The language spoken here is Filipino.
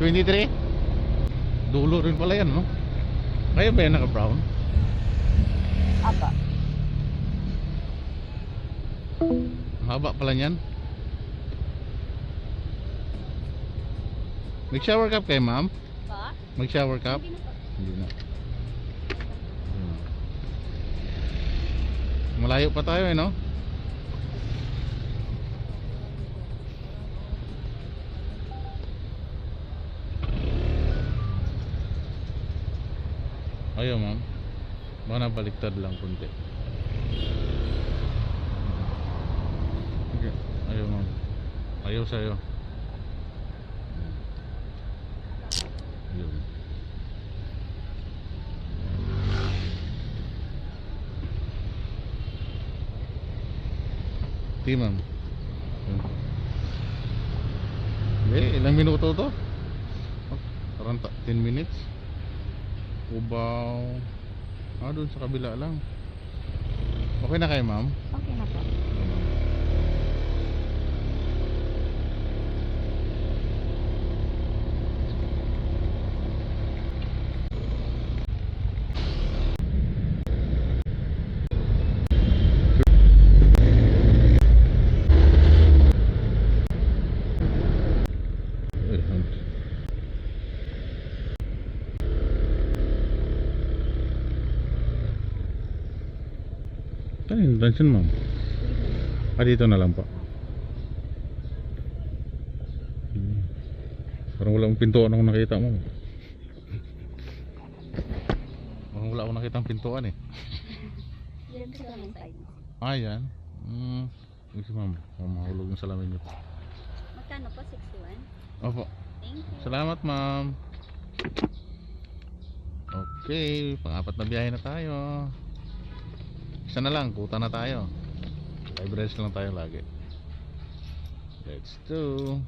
23? Dulo rin pala yan, no? Kaya ba yan naka-brown? Apa. Ang haba pala niyan. Mag-shower cap kayo, ma'am? Pa? Mag-shower cap? Hindi na pa. Hindi na. Malayo pa tayo eh, no? Ayaw, ma'am. Baka nabaliktad lang kunti. Okay. Ayaw, ma'am. Ayaw sa'yo. Ayaw. Di, ma'am. Ilang minuto to? Parang 10 minutes. Ubaw. Doon sa kabila lang. Okay na kayo, ma'am? Okay na po. Ano yung dansin, ma'am? Dito na lang po. Parang wala akong pintuan akong nakita mo. Parang wala akong nakita ang pintuan eh. Yan sa lang side. Yan. Sige, ma'am. Mahulog yung salamin niyo. Magkano po? 61? Opo. Thank you. Salamat, ma'am. Okay, pang-apat na biyahe na tayo. Isa na lang, kuta na tayo. 5 rides lang tayo lagi. Let's do.